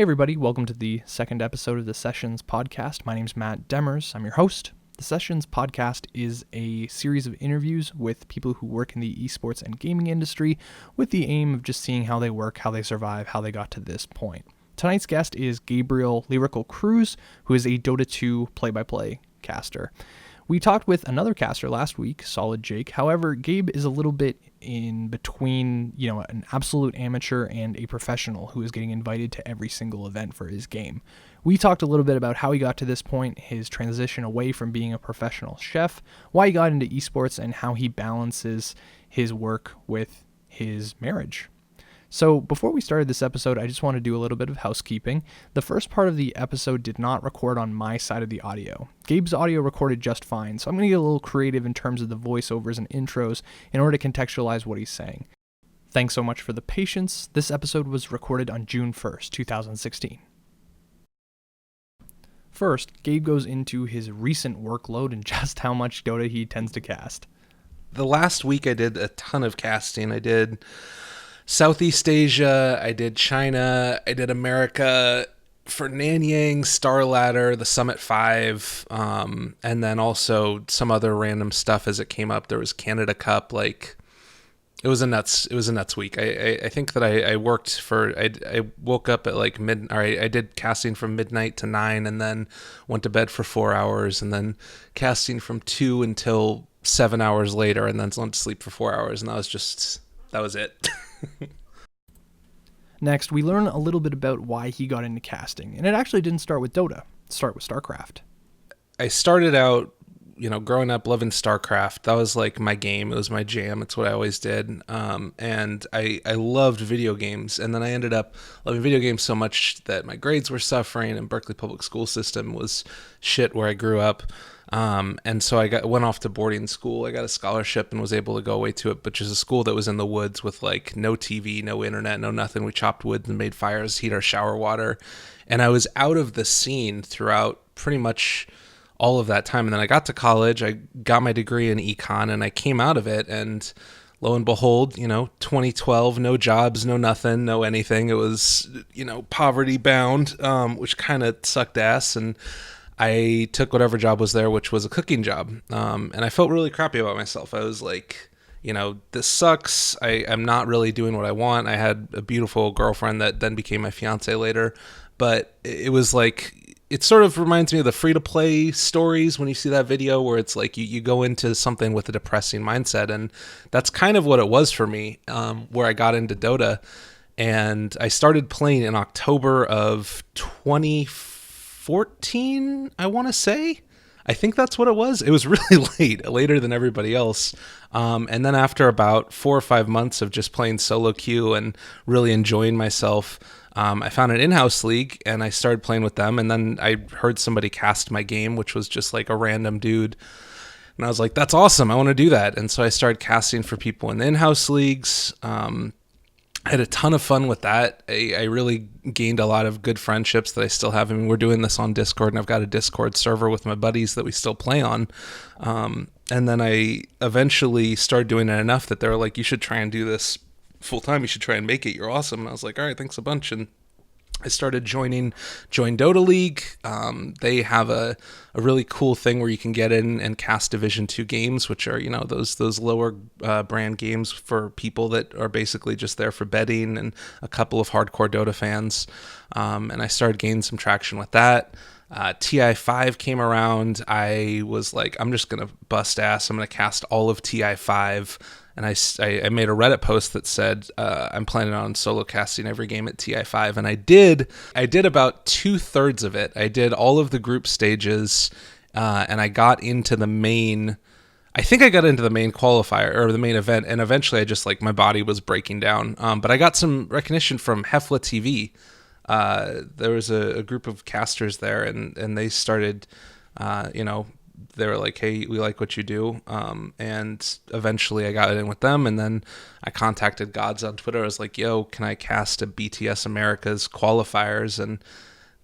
Hey everybody, welcome to the second episode of the Sessions podcast. My name's Matt Demers. I'm your host. The Sessions podcast is a series of interviews with people who work in the esports and gaming industry with the aim of just seeing how they work, how they survive, how they got to this point. Tonight's guest is Gabriel Lyrical Cruz, who is a Dota 2 play-by-play caster. We talked with another caster last week, Solid Jake. However, Gabe is a little bit in between, an absolute amateur and a professional who is getting invited to every single event for his game. We talked a little bit about how he got to this point, his transition away from being a professional chef, why he got into esports, and how he balances his work with his marriage. So before we started this episode, I just want to do a little bit of housekeeping. The first part of the episode did not record on my side of the audio. Gabe's audio recorded just fine, so I'm going to get a little creative in terms of the voiceovers and intros in order to contextualize what he's saying. Thanks so much for the patience. This episode was recorded on June 1st, 2016. First, Gabe goes into his recent workload and just how much Dota he tends to cast. The last week I did a ton of casting. I did Southeast Asia, I did China, I did America for Nanyang, Star Ladder, the Summit 5, and then also some other random stuff as it came up. There was Canada Cup, it was a nuts week. I think that I worked I woke up at I did casting from midnight to 9 and then went to bed for 4 hours and then casting from 2 until 7 hours later and then went to sleep for 4 hours, and that was it. Next, we learn a little bit about why he got into casting, and it actually didn't start with Dota. It started with StarCraft. I started out, growing up loving StarCraft. That was my game. It was my jam. It's what I always did. And I loved video games. And then I ended up loving video games so much that my grades were suffering, and Berkeley public school system was shit where I grew up. And so I went off to boarding school. I got a scholarship and was able to go away to it, which is a school that was in the woods with no TV, no internet, no nothing. We chopped wood and made fires, heat our shower water. And I was out of the scene throughout pretty much all of that time. And then I got to college, I got my degree in econ, and I came out of it, and lo and behold, 2012, no jobs, no nothing, no anything. It was, poverty bound, which kind of sucked ass. And I took whatever job was there, which was a cooking job. And I felt really crappy about myself. I was like, this sucks. I'm not really doing what I want. I had a beautiful girlfriend that then became my fiance later. But it was it sort of reminds me of the free-to-play stories when you see that video where it's you go into something with a depressing mindset. And that's kind of what it was for me, where I got into Dota. And I started playing in October of 2014, I want to say. I think that's what it was. It was really later than everybody else. And then after about 4 or 5 months of just playing solo queue and really enjoying myself, I found an in-house league and I started playing with them. And then I heard somebody cast my game, which was just a random dude. And I was like, that's awesome. I want to do that. And so I started casting for people in the in-house leagues. I had a ton of fun with that. I really gained a lot of good friendships that I still have. I mean, we're doing this on Discord, and I've got a Discord server with my buddies that we still play on. And then I eventually started doing it enough that they were like, you should try and do this full time. You should try and make it. You're awesome. And I was like, all right, thanks a bunch. And I started join Dota League. They have a really cool thing where you can get in and cast Division 2 games, which are, those lower brand games for people that are basically just there for betting and a couple of hardcore Dota fans. And I started gaining some traction with that. TI5 came around. I was like, I'm just going to bust ass. I'm going to cast all of TI5. And I made a Reddit post that said, I'm planning on solo casting every game at TI5. And I did about 2/3 of it. I did all of the group stages, and I got into the main, I think I got into the main qualifier or the main event. And eventually I just my body was breaking down. But I got some recognition from Hefla TV. There was a group of casters there, and they started, they were like, hey, we like what you do. And eventually I got in with them, and then I contacted Gods on Twitter. I was like, yo, can I cast a BTS America's qualifiers? And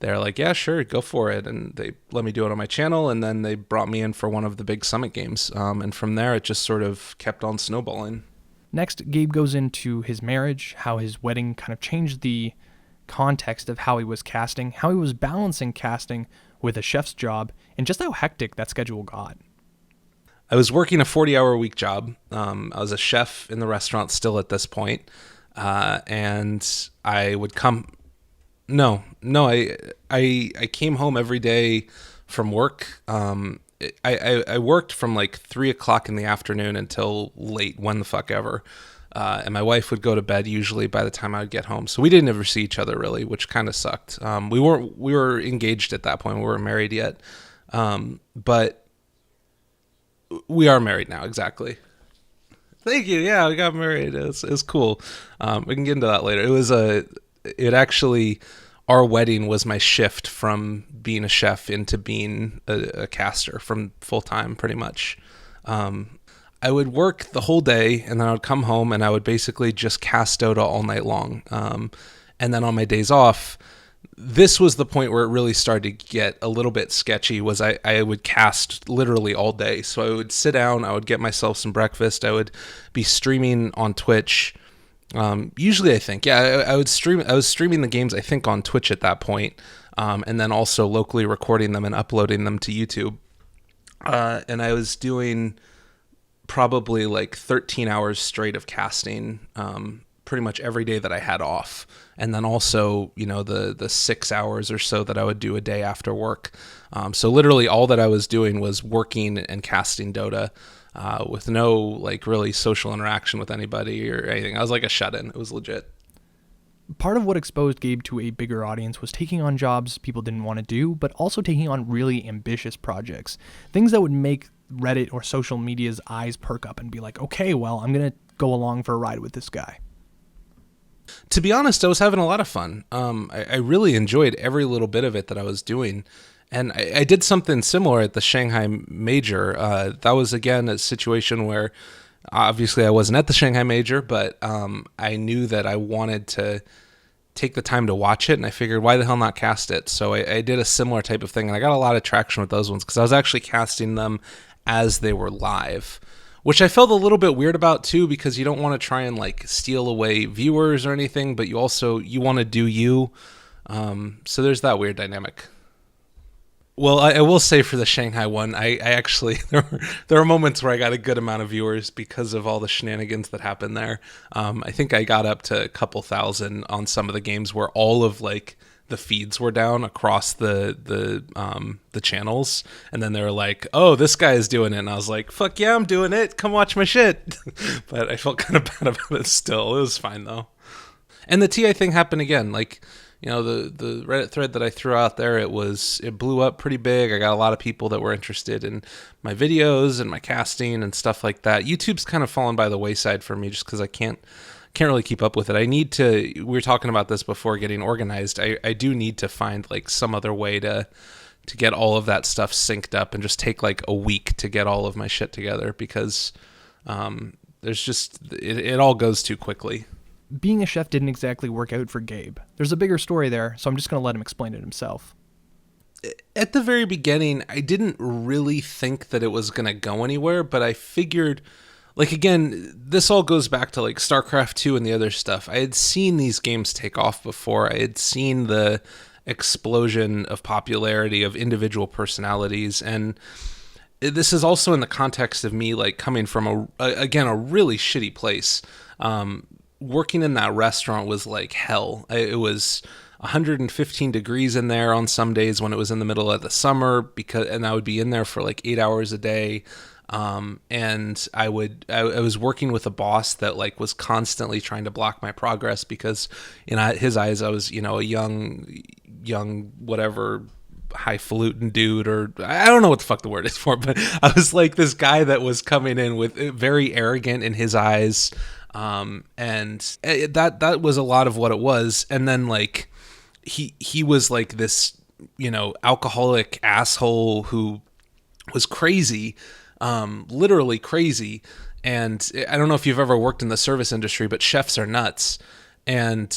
they're like, yeah, sure, go for it. And they let me do it on my channel, and then they brought me in for one of the big Summit games. And from there, it just sort of kept on snowballing. Next, Gabe goes into his marriage, how his wedding kind of changed the context of how he was casting, how he was balancing casting with a chef's job, and just how hectic that schedule got. I was working a 40-hour-a-week job. I was a chef in the restaurant still at this point. And I would come... No, I came home every day from work. I worked from like 3 o'clock in the afternoon until late, when the fuck ever. And my wife would go to bed usually by the time I would get home. So we didn't ever see each other really, which kind of sucked. We were engaged at that point. We weren't married yet. But we are married now. Exactly. Thank you. Yeah, we got married. It was cool. We can get into that later. Our wedding was my shift from being a chef into being a caster from full time, pretty much. I would work the whole day, and then I would come home and I would basically just cast Dota all night long. And then on my days off, this was the point where it really started to get a little bit sketchy. Was I would cast literally all day. So I would sit down, I would get myself some breakfast, I would be streaming on Twitch. Usually I think, I was streaming the games, I think, on Twitch at that point. And then also locally recording them and uploading them to YouTube. And I was doing probably like 13 hours straight of casting, pretty much every day that I had off. And then also, the 6 hours or so that I would do a day after work. So literally all that I was doing was working and casting Dota, with no like really social interaction with anybody or anything. I was like a shut-in. It was legit. Part of what exposed Gabe to a bigger audience was taking on jobs people didn't want to do, but also taking on really ambitious projects. Things that would make Reddit or social media's eyes perk up and be like, okay, well, I'm going to go along for a ride with this guy. To be honest, I was having a lot of fun. I really enjoyed every little bit of it that I was doing. And I did something similar at the Shanghai Major. That was, again, a situation where obviously I wasn't at the Shanghai Major, but I knew that I wanted to take the time to watch it, and I figured, why the hell not cast it? So I did a similar type of thing, and I got a lot of traction with those ones because I was actually casting them as they were live, which I felt a little bit weird about too, because you don't want to try and like steal away viewers or anything, but you want to do you. So there's that weird dynamic. Well, I will say for the Shanghai one, I actually, there were moments where I got a good amount of viewers because of all the shenanigans that happened there. I think I got up to a couple thousand on some of the games where all of like the feeds were down across the channels, and then they were like, "Oh, this guy is doing it," and I was like, "Fuck yeah, I'm doing it! Come watch my shit." But I felt kind of bad about it still. It was fine though. And the TI thing happened again, like. The Reddit thread that I threw out there, it blew up pretty big. I got a lot of people that were interested in my videos and my casting and stuff like that. YouTube's kind of fallen by the wayside for me just because I can't really keep up with it. I need to, we were talking about this before getting organized. I do need to find like some other way to get all of that stuff synced up and just take like a week to get all of my shit together because there's just, it all goes too quickly. Being a chef didn't exactly work out for Gabe. There's a bigger story there, so I'm just going to let him explain it himself. At the very beginning, I didn't really think that it was going to go anywhere, but I figured, like, again, this all goes back to, like, StarCraft 2 and the other stuff. I had seen these games take off before. I had seen the explosion of popularity of individual personalities, and this is also in the context of me, like, coming from, a really shitty place. Working in that restaurant was like hell. It was 115 degrees in there on some days when it was in the middle of the summer, and I would be in there for like 8 hours a day. And I was working with a boss that like was constantly trying to block my progress because in his eyes I was, a young whatever highfalutin dude, or I don't know what the fuck the word is for, but I was like this guy that was coming in with very arrogant in his eyes. And that was a lot of what it was. And then like, he was like this, alcoholic asshole who was crazy, literally crazy. And I don't know if you've ever worked in the service industry, but chefs are nuts. And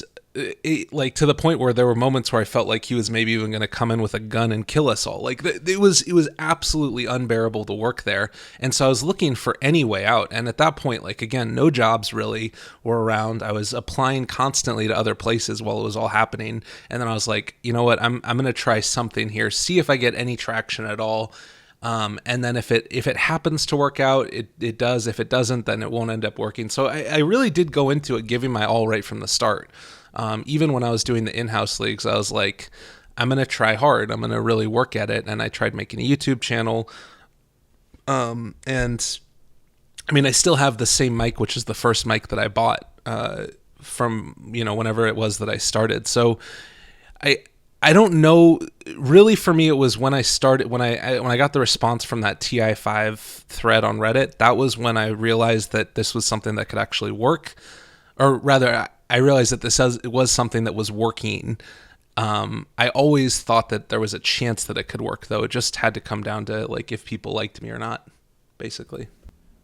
like to the point where there were moments where I felt like he was maybe even going to come in with a gun and kill us all. Like it was absolutely unbearable to work there. And so I was looking for any way out. And at that point, like, again, no jobs really were around. I was applying constantly to other places while it was all happening. And then I was like, you know what, I'm going to try something here, see if I get any traction at all. And then if it happens to work out, it does. If it doesn't, then it won't end up working. So I really did go into it giving my all right from the start. Even when I was doing the in-house leagues, I was like, I'm going to try hard. I'm going to really work at it. And I tried making a YouTube channel. And I mean, I still have the same mic, which is the first mic that I bought, from, whenever it was that I started. So I don't know. Really, for me, it was when I started, when I got the response from that TI5 thread on Reddit. That was when I realized that this was something that could actually work, or rather, I realized that it was something that was working. I always thought that there was a chance that it could work, though. It just had to come down to like if people liked me or not, basically.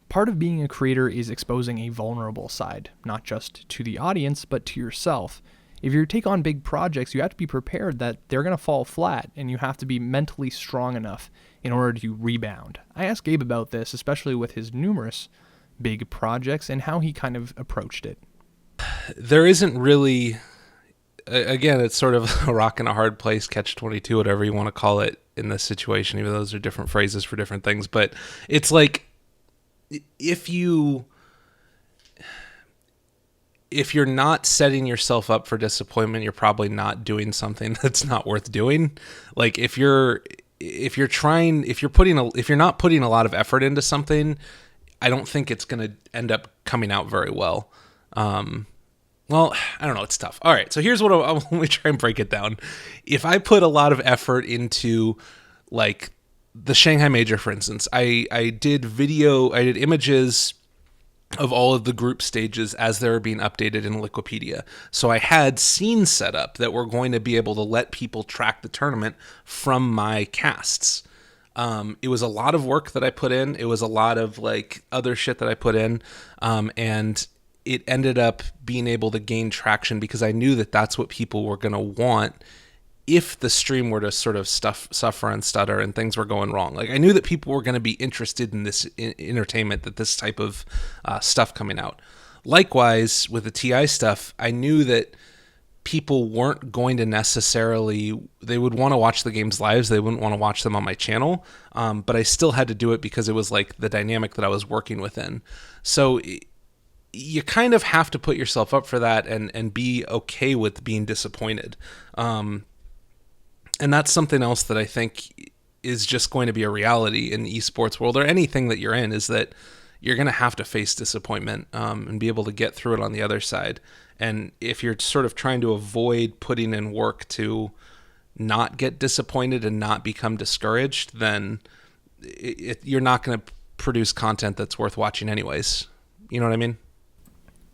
Part of being a creator is exposing a vulnerable side, not just to the audience, but to yourself. If you take on big projects, you have to be prepared that they're going to fall flat, and you have to be mentally strong enough in order to rebound. I asked Gabe about this, especially with his numerous big projects, and how he kind of approached it. There isn't really, again, it's sort of a rock and a hard place, catch-22, whatever you want to call it in this situation, even though those are different phrases for different things. But it's like, if you're not setting yourself up for disappointment, you're probably not doing something that's not worth doing. Like if you're not putting a lot of effort into something, I don't think it's going to end up coming out very well. Well, I don't know. It's tough. All right. So here's what let me try and break it down. If I put a lot of effort into like the Shanghai Major, for instance, I did images of all of the group stages as they were being updated in Wikipedia. So I had scenes set up that were going to be able to let people track the tournament from my casts. It was a lot of work that I put in. It was a lot of like other shit that I put in. And it ended up being able to gain traction because I knew that that's what people were going to want if the stream were to sort of suffer and stutter and things were going wrong. Like I knew that people were going to be interested in this entertainment, that this type of stuff coming out. Likewise, with the TI stuff, I knew that people weren't going to necessarily, they would want to watch the games live. They wouldn't want to watch them on my channel. But I still had to do it because it was like the dynamic that I was working within. So you kind of have to put yourself up for that and be okay with being disappointed. And that's something else that I think is just going to be a reality in the esports world, or anything that you're in, is that you're going to have to face disappointment and be able to get through it on the other side. And if you're sort of trying to avoid putting in work to not get disappointed and not become discouraged, then you're not going to produce content that's worth watching anyways. You know what I mean?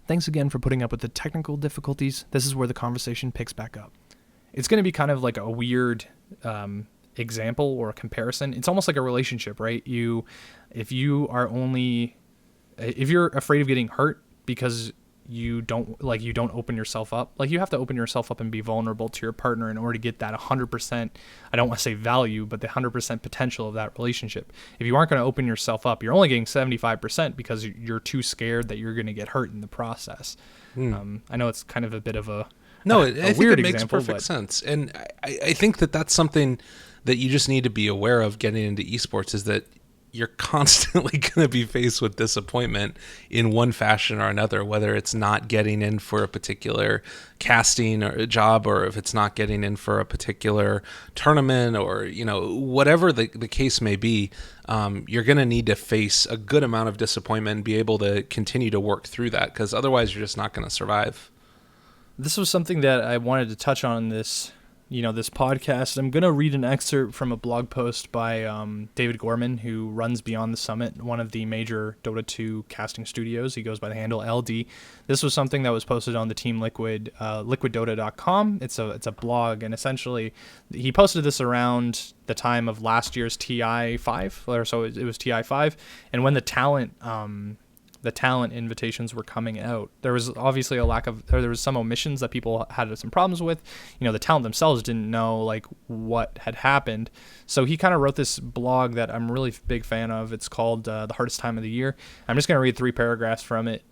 Thanks again for putting up with the technical difficulties. This is where the conversation picks back up. It's going to be kind of like a weird example or a comparison. It's almost like a relationship, right? If you're afraid of getting hurt because you don't open yourself up, like you have to open yourself up and be vulnerable to your partner in order to get that 100%, I don't want to say value, but the 100% potential of that relationship. If you aren't going to open yourself up, you're only getting 75% because you're too scared that you're going to get hurt in the process. I know it's kind of a bit of a I think it makes perfect sense. And I think that that's something that you just need to be aware of getting into esports, is that you're constantly going to be faced with disappointment in one fashion or another, whether it's not getting in for a particular casting or a job, or if it's not getting in for a particular tournament, or, whatever the case may be. You're going to need to face a good amount of disappointment and be able to continue to work through that, because otherwise you're just not going to survive. This was something that I wanted to touch on in this podcast. I'm going to read an excerpt from a blog post by David Gorman, who runs Beyond the Summit, one of the major Dota 2 casting studios. He goes by the handle LD. This was something that was posted on the Team Liquid, liquiddota.com. It's a blog, and essentially he posted this around the time of last year's TI5, or so it was TI5, and when the talent the talent invitations were coming out, there was obviously there was some omissions that people had some problems with. The talent themselves didn't know like what had happened. So he kind of wrote this blog that I'm really big fan of. It's called The Hardest Time of the Year. I'm just going to read 3 paragraphs from it,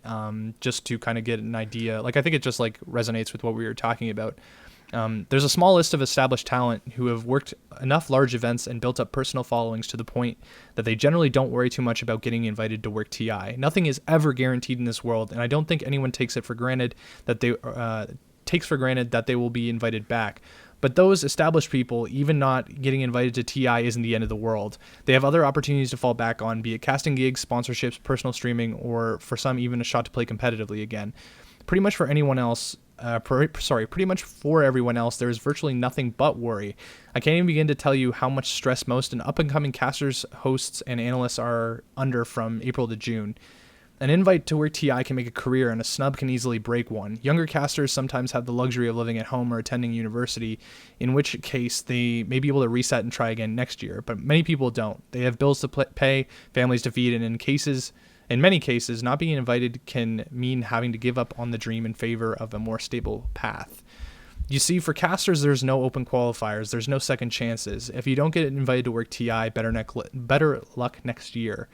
just to kind of get an idea. Like, I think it just like resonates with what we were talking about. There's a small list of established talent who have worked enough large events and built up personal followings to the point that they generally don't worry too much about getting invited to work TI. Nothing is ever guaranteed in this world, and I don't think anyone takes for granted that they will be invited back. But those established people, even not getting invited to TI isn't the end of the world. They have other opportunities to fall back on, be it casting gigs, sponsorships, personal streaming, or for some even a shot to play competitively again. Pretty much for everyone else, there is virtually nothing but worry. I can't even begin to tell you how much stress most up-and-coming casters, hosts, and analysts are under from April to June. An invite to work TI can make a career, and a snub can easily break one. Younger casters sometimes have the luxury of living at home or attending university, in which case they may be able to reset and try again next year, but many people don't. They have bills to pay, families to feed, and in many cases, not being invited can mean having to give up on the dream in favor of a more stable path. You see, for casters, there's no open qualifiers. There's no second chances. If you don't get invited to work TI, better luck next year.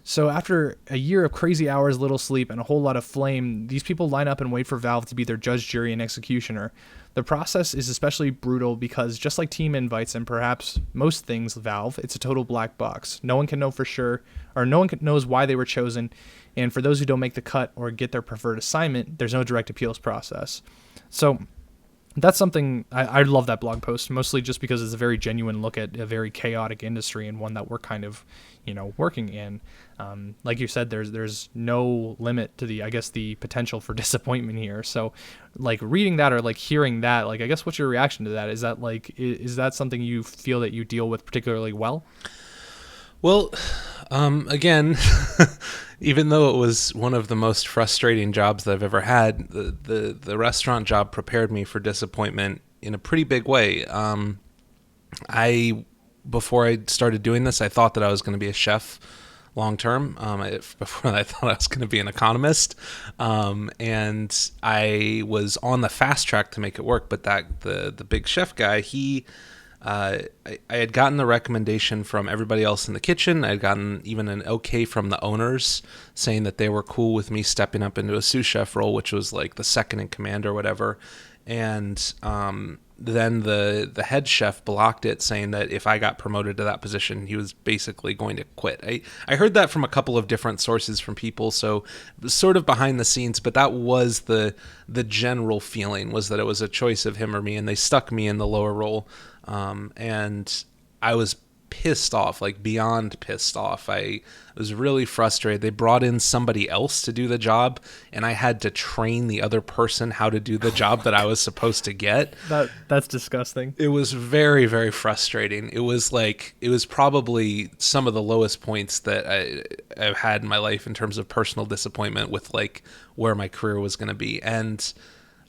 So after a year of crazy hours, little sleep, and a whole lot of flame, these people line up and wait for Valve to be their judge, jury, and executioner. The process is especially brutal because, just like team invites and perhaps most things Valve, it's a total black box. No one can know for sure, or no one knows why they were chosen, and for those who don't make the cut or get their preferred assignment, there's no direct appeals process. So that's something I love that blog post, mostly just because it's a very genuine look at a very chaotic industry and one that we're kind of, working in. Like you said, there's no limit to the potential for disappointment here. So like reading that or like hearing that, like, I guess what's your reaction to that? Is that something you feel that you deal with particularly well? Well, again, even though it was one of the most frustrating jobs that I've ever had, the restaurant job prepared me for disappointment in a pretty big way. Before I started doing this, I thought that I was going to be a chef long term. Before that, I thought I was going to be an economist, and I was on the fast track to make it work. But the big chef guy, I had gotten the recommendation from everybody else in the kitchen. I had gotten even an okay from the owners saying that they were cool with me stepping up into a sous chef role, which was like the second in command or whatever. And then the head chef blocked it, saying that if I got promoted to that position, he was basically going to quit. I heard that from a couple of different sources from people, so sort of behind the scenes, but that was the general feeling, was that it was a choice of him or me, and they stuck me in the lower role. And I was pissed off, like beyond pissed off. I was really frustrated. They brought in somebody else to do the job, and I had to train the other person how to do the job that I was supposed to get. That's disgusting. It was very, very frustrating. It was probably some of the lowest points that I've had in my life in terms of personal disappointment with like where my career was going to be. And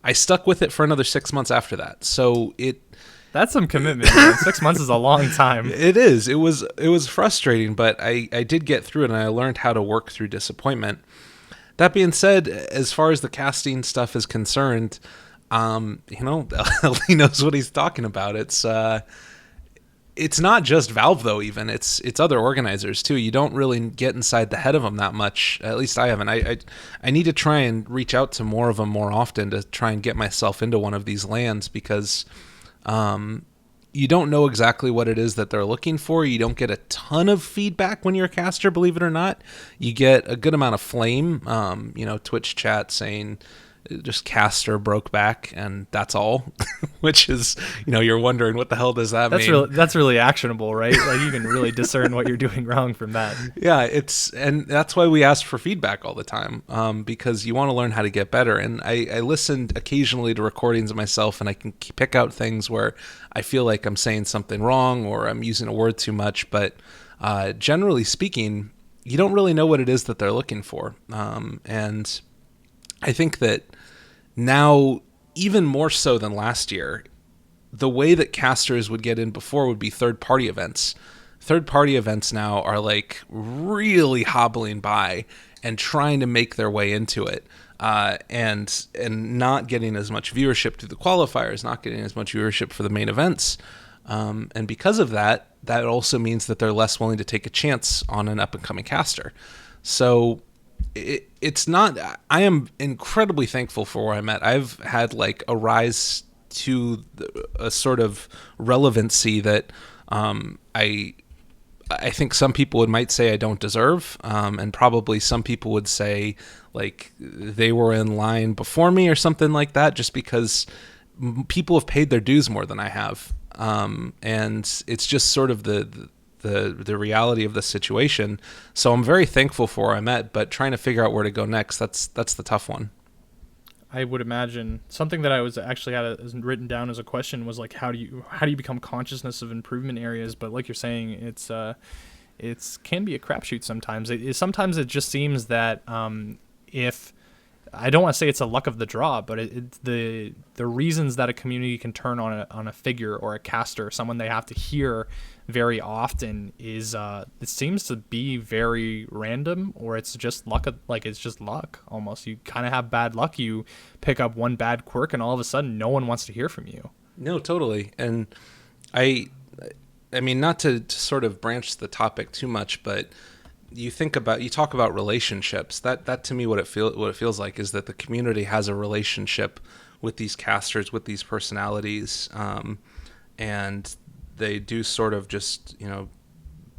I stuck with it for another 6 months after that. So that's some commitment, man. 6 months is a long time. It is. It was frustrating, but I did get through it, and I learned how to work through disappointment. That being said, as far as the casting stuff is concerned, Ellie knows what he's talking about. It's not just Valve though. Even it's other organizers too. You don't really get inside the head of them that much. At least I haven't. I need to try and reach out to more of them more often to try and get myself into one of these lands, because you don't know exactly what it is that they're looking for. You don't get a ton of feedback when you're a caster, believe it or not. You get a good amount of flame, Twitch chat saying just caster broke back, and that's all, which is, you're wondering what the hell does that mean? That's really actionable, right? Like you can really discern what you're doing wrong from that. Yeah, and that's why we ask for feedback all the time, because you want to learn how to get better. And I listened occasionally to recordings of myself, and I can pick out things where I feel like I'm saying something wrong or I'm using a word too much. But generally speaking, you don't really know what it is that they're looking for. And I think that now, even more so than last year, the way that casters would get in before would be third-party events. Third-party events now are like really hobbling by, and trying to make their way into it, and not getting as much viewership through the qualifiers, not getting as much viewership for the main events. And because of that, that also means that they're less willing to take a chance on an up-and-coming caster. So it's not... I am incredibly thankful for where I'm at. I've had like a rise to a sort of relevancy that I think some people might say I don't deserve, and probably some people would say like they were in line before me or something like that, just because people have paid their dues more than I have. And it's just sort of the reality of the situation. So I'm very thankful for where I'm at, but trying to figure out where to go next, that's the tough one. I would imagine something that I was actually had written down as a question was like, how do you become consciousness of improvement areas? But like you're saying, it's can be a crapshoot sometimes. Sometimes it just seems that if I don't want to say it's a luck of the draw, but the reasons that a community can turn on a figure or a caster, someone they have to hear very often, is it seems to be very random, or it's just luck. It's just luck almost. You kind of have bad luck. You pick up one bad quirk, and all of a sudden, no one wants to hear from you. No, totally. And I mean, not to sort of branch the topic too much, but you talk about relationships. That to me, what it feels like is that the community has a relationship with these casters, with these personalities, and they do sort of just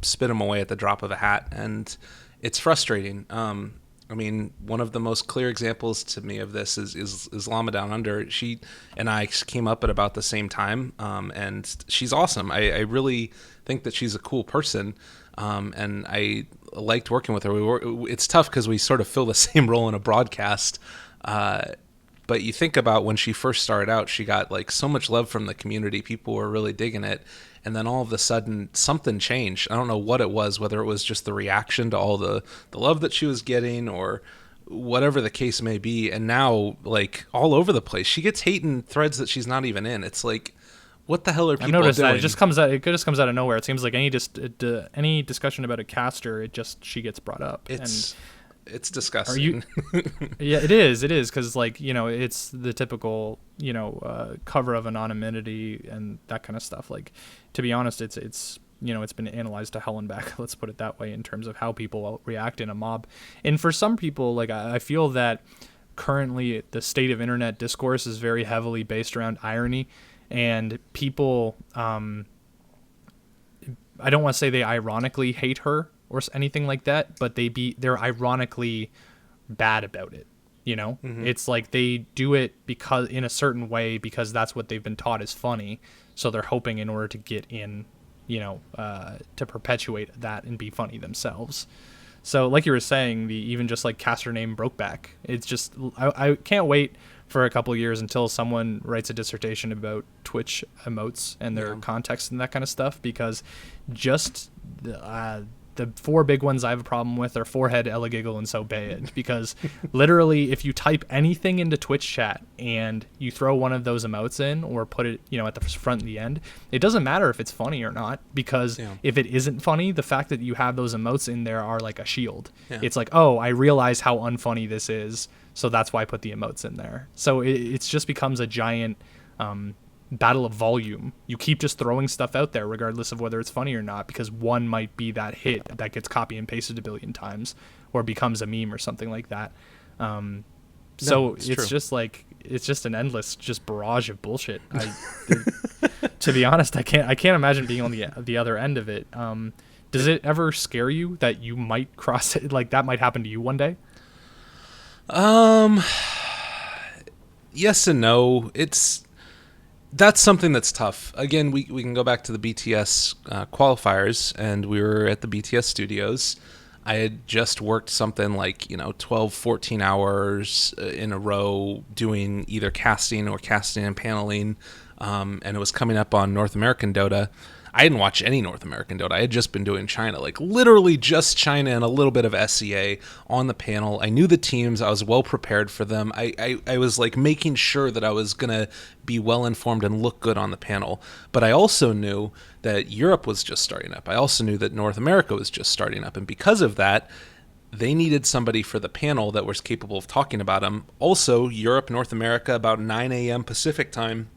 spit them away at the drop of a hat, and it's frustrating. I mean, one of the most clear examples to me of this is Llama Down Under. She and I came up at about the same time, and she's awesome. I really think that she's a cool person, and I liked working with her. It's tough because we sort of fill the same role in a broadcast, but you think about when she first started out, she got like so much love from the community. People were really digging it. And then all of a sudden something changed. I don't know what it was, whether it was just the reaction to all the love that she was getting or whatever the case may be. And now, like, all over the place, she gets hate in threads that she's not even in. It's like, what the hell are people doing? I've noticed that it just comes out of nowhere. It seems like any discussion about a caster, she gets brought up. It's disgusting. Yeah, it is because it's the typical cover of anonymity and that kind of stuff. Like, to be honest, it's been analyzed to hell and back. Let's put it that way in terms of how people react in a mob. And for some people, like, I feel that currently the state of internet discourse is very heavily based around irony, and people I don't want to say they ironically hate her or anything like that, but they're ironically bad about it. Mm-hmm. It's like they do it because in a certain way because that's what they've been taught is funny. So they're hoping in order to get in, to perpetuate that and be funny themselves. So like you were saying, even just like caster name Brokeback, it's just I can't wait for a couple of years until someone writes a dissertation about Twitch emotes and their context and that kind of stuff, because just the four big ones I have a problem with are forehead, Elegiggle, and so be it. Because literally, if you type anything into Twitch chat and you throw one of those emotes in or put it, at the front and the end, it doesn't matter if it's funny or not. Because if it isn't funny, the fact that you have those emotes in there are like a shield. Yeah. It's like, oh, I realize how unfunny this is, so that's why I put the emotes in there. So it just becomes a giant battle of volume. You keep just throwing stuff out there regardless of whether it's funny or not, because one might be that hit that gets copy and pasted a billion times or becomes a meme or something like that. It's just like it's just an endless just barrage of bullshit. To be honest, I can't imagine being on the other end of it. Does it ever scare you that you might cross it, like that might happen to you one day? Yes and no. That's something that's tough. Again, we can go back to the BTS qualifiers, and we were at the BTS studios. I had just worked something like 12, 14 hours in a row doing either casting and paneling, and it was coming up on North American Dota. I hadn't watched any North American Dota. I had just been doing China, like literally just China and a little bit of SEA on the panel. I knew the teams. I was well prepared for them. I was like making sure that I was going to be well informed and look good on the panel. But I also knew that Europe was just starting up. I also knew that North America was just starting up. And because of that, they needed somebody for the panel that was capable of talking about them. Also, Europe, North America, about 9 a.m. Pacific time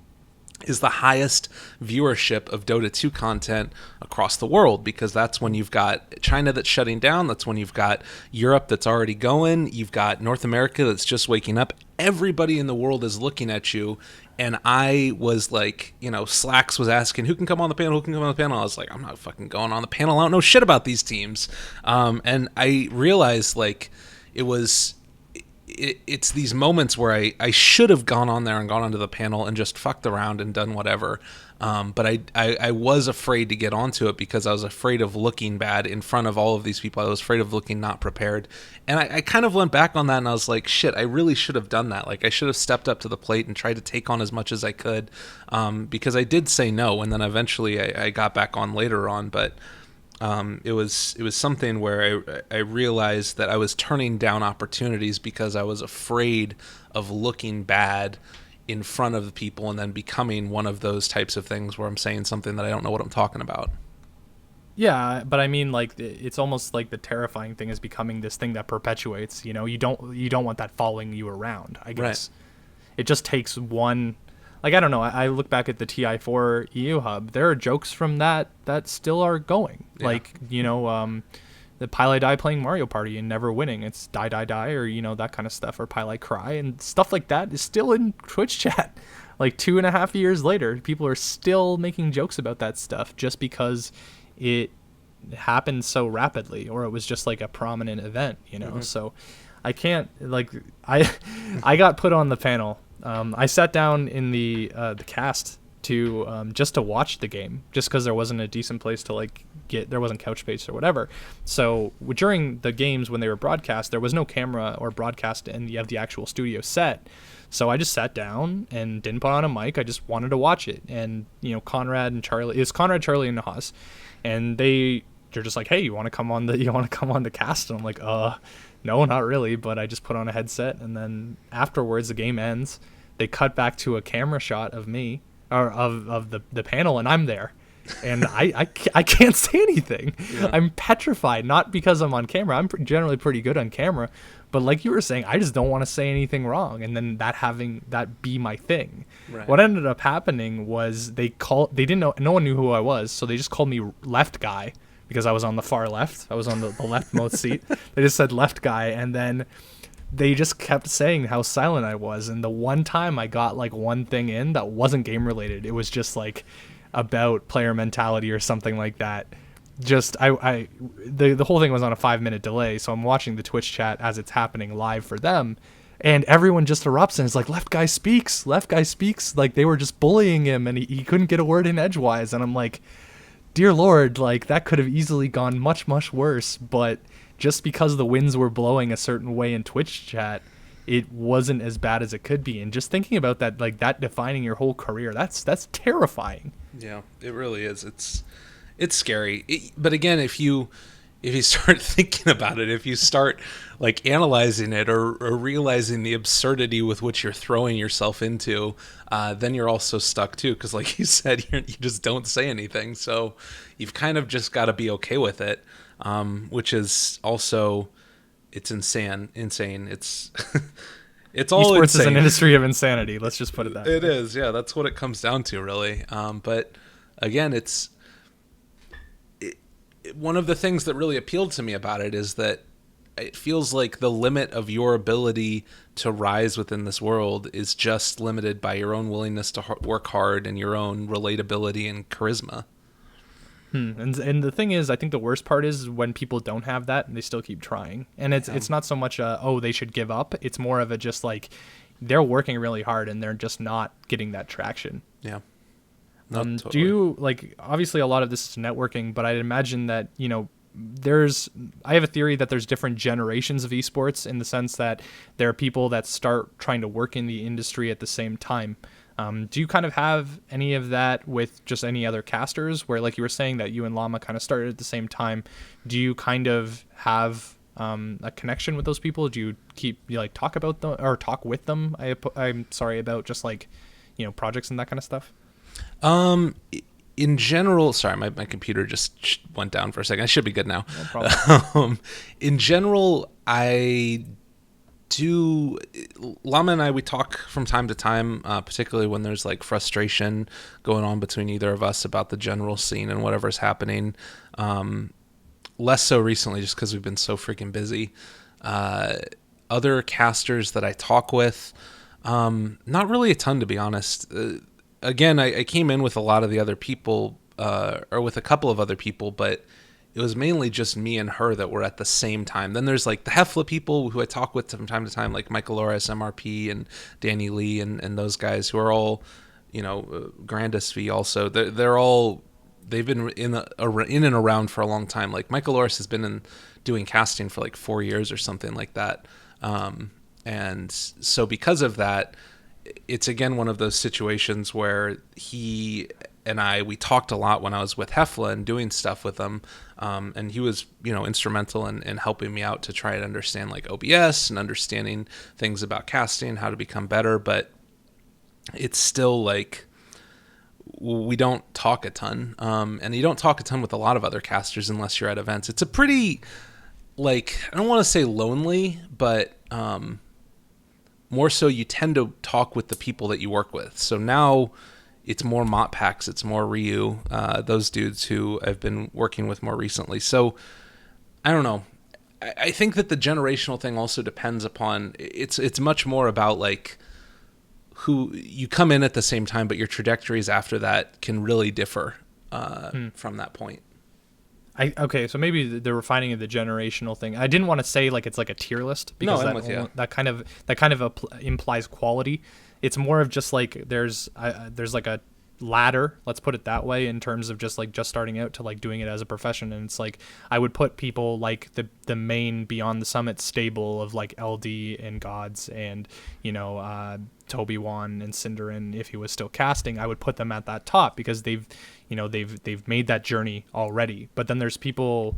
is the highest viewership of Dota 2 content across the world, because that's when you've got China that's shutting down, that's when you've got Europe that's already going, you've got North America that's just waking up. Everybody in the world is looking at you. And I was like, Slacks was asking, who can come on the panel? Who can come on the panel? I was like, I'm not fucking going on the panel. I don't know shit about these teams. And I realized, like, it's these moments where I should have gone on there and gone onto the panel and just fucked around and done whatever. But I was afraid to get onto it because I was afraid of looking bad in front of all of these people. I was afraid of looking not prepared. And I kind of went back on that and I was like, shit, I really should have done that. Like, I should have stepped up to the plate and tried to take on as much as I could, because I did say no. And then eventually I got back on later on. But it was something where I realized that I was turning down opportunities because I was afraid of looking bad in front of the people and then becoming one of those types of things where I'm saying something that I don't know what I'm talking about. Yeah, but I mean, like, it's almost like the terrifying thing is becoming this thing that perpetuates. You don't want that following you around, I guess. Right. It just takes one. Like, I don't know. I look back at the TI4 EU hub. There are jokes from that still are going. Yeah. Like, the Pile Die playing Mario Party and never winning. It's die, die, die, or, that kind of stuff. Or Pile Cry and stuff like that is still in Twitch chat. Like, 2.5 years later, people are still making jokes about that stuff just because it happened so rapidly, or it was just like a prominent event, Mm-hmm. So I can't, like, I got put on the panel. I sat down in the cast to just to watch the game, just because there wasn't a decent place to there wasn't couch space or whatever. So during the games when they were broadcast, there was no camera or broadcast and you have the actual studio set. So I just sat down and didn't put on a mic. I just wanted to watch it. And Conrad and Charlie, it's Conrad, Charlie, and Haas, and they're just like, hey, you want to come on the cast? And I'm like, no, not really, but I just put on a headset, and then afterwards the game ends. They cut back to a camera shot of me, or of the panel, and I'm there. And I can't say anything. Yeah. I'm petrified, not because I'm on camera. I'm generally pretty good on camera, but like you were saying, I just don't want to say anything wrong, and then that be my thing. Right. What ended up happening was they didn't know, no one knew who I was, so they just called me Left Guy, because I was on the far left. I was on the leftmost seat. They just said Left Guy, and then they just kept saying how silent I was. And the one time I got like one thing in that wasn't game related, it was just like about player mentality or something like that. Just the whole thing was on a 5-minute delay, so I'm watching the Twitch chat as it's happening live for them, and everyone just erupts and it's like, Left Guy speaks. Like, they were just bullying him and he couldn't get a word in edgewise, and I'm like, dear Lord, like, that could have easily gone much, much worse. But just because the winds were blowing a certain way in Twitch chat, it wasn't as bad as it could be. And just thinking about that, like, that defining your whole career, that's terrifying. Yeah, it really is. It's scary. But again, if you start thinking about it, if you start like analyzing it or realizing the absurdity with which you're throwing yourself into, then you're also stuck too. Because like you said, you just don't say anything. So you've kind of just got to be okay with it, which is also, it's insane. It's it's all esports insane. Is an industry of insanity. Let's just put it that way. It is. Yeah, that's what it comes down to, really. But again, one of the things that really appealed to me about it is that it feels like the limit of your ability to rise within this world is just limited by your own willingness to work hard and your own relatability and charisma. And the thing is, I think the worst part is when people don't have that and they still keep trying. And it's not so much they should give up. It's more of a just like they're working really hard and they're just not getting that traction. Yeah. Totally. Do you, like, obviously a lot of this is networking, but I'd imagine that, I have a theory that there's different generations of esports, in the sense that there are people that start trying to work in the industry at the same time. Do you kind of have any of that with just any other casters, where, like you were saying, that you and Llama kind of started at the same time? Do you kind of have a connection with those people? Do you talk about them or talk with them? I'm sorry, about just like, projects and that kind of stuff. in general, sorry, my computer just went down for a second. I should be good now. No problem. In general, Llama and I, we talk from time to time, particularly when there's like frustration going on between either of us about the general scene and whatever's happening. Less so recently, just because we've been so freaking busy. Other casters that I talk with, not really a ton, to be honest. Again, I came in with a lot of the other people, or with a couple of other people, but it was mainly just me and her that were at the same time. Then there's like the Hefla people who I talk with from time to time, like Michael Loris, MRP, and Danny Lee, and those guys who are all, Grandis V also. They've been in and around for a long time. Like Michael Loris has been doing casting for like 4 years or something like that. And so because of that, it's again one of those situations where he and we talked a lot when I was with Hefla and doing stuff with him. And he was, instrumental in helping me out to try and understand like OBS and understanding things about casting, how to become better. But it's still like, we don't talk a ton. And you don't talk a ton with a lot of other casters unless you're at events. It's a pretty, like, I don't want to say lonely, but more so you tend to talk with the people that you work with. So now it's more Motpax, it's more Ryu, those dudes who I've been working with more recently. So I don't know. I think that the generational thing also depends upon, it's much more about like who you come in at the same time, but your trajectories after that can really differ from that point. Okay, so maybe the refining of the generational thing. I didn't want to say like it's like a tier list because that kind of implies quality. It's more of just like there's like a ladder, let's put it that way, in terms of just starting out to like doing it as a profession. And it's like I would put people like the main Beyond the Summit stable of like LD and Gods and Toby Wan and Cinderin, if he was still casting, I would put them at that top because they've made that journey already. But then there's people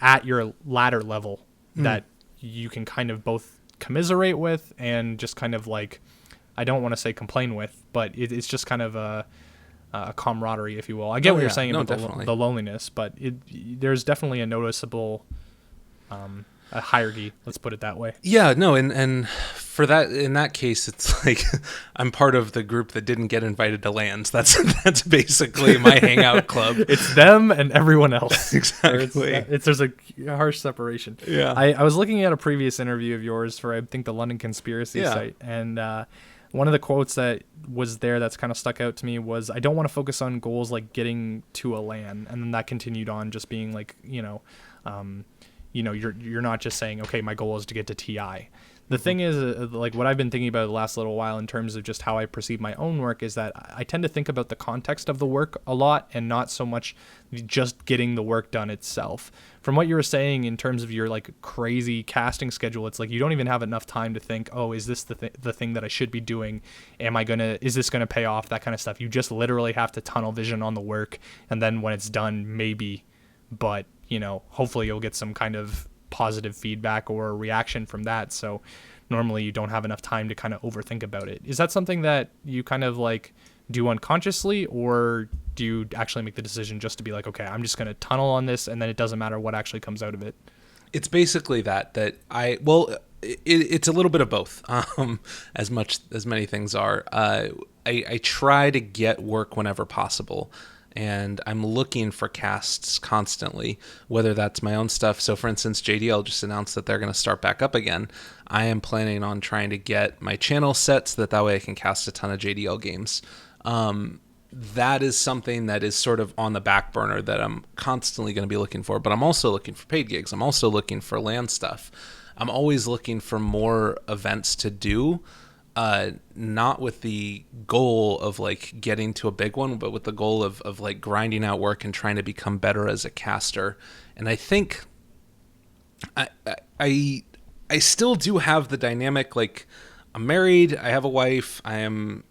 at your ladder level that you can kind of both commiserate with and just kind of like, I don't want to say complain with, but it's just kind of a camaraderie, if you will. I get what you're saying about the loneliness, but there's definitely a noticeable a hierarchy, let's put it that way. Yeah, no, and for that, in that case, it's like I'm part of the group that didn't get invited to LANs. That's basically my hangout club. It's them and everyone else. Exactly. There's a harsh separation. Yeah. I was looking at a previous interview of yours for, I think, the London Conspiracy site, and one of the quotes that was there that's kind of stuck out to me was, "I don't want to focus on goals like getting to a LAN," and then that continued on just being like, you're not just saying, okay, my goal is to get to TI. The thing is, like what I've been thinking about the last little while in terms of just how I perceive my own work is that I tend to think about the context of the work a lot and not so much just getting the work done itself. From what you were saying in terms of your like crazy casting schedule, it's like you don't even have enough time to think, oh, is this the thing that I should be doing? Is this gonna pay off? That kind of stuff. You just literally have to tunnel vision on the work, and then when it's done, maybe, but hopefully you'll get some kind of positive feedback or a reaction from that. So normally you don't have enough time to kind of overthink about it. Is that something that you kind of like do unconsciously, or do you actually make the decision just to be like, okay, I'm just going to tunnel on this and then it doesn't matter what actually comes out of it? It's basically it's a little bit of both, as much as many things are. I try to get work whenever possible, and I'm looking for casts constantly, whether that's my own stuff. So for instance, JDL just announced that they're going to start back up again. I am planning on trying to get my channel set so that way I can cast a ton of JDL games. That is something that is sort of on the back burner that I'm constantly going to be looking for, but I'm also looking for paid gigs. I'm also looking for LAN stuff. I'm always looking for more events to do. Not with the goal of like getting to a big one, but with the goal of like grinding out work and trying to become better as a caster. And I think I still do have the dynamic, like I'm married, I have a wife, I am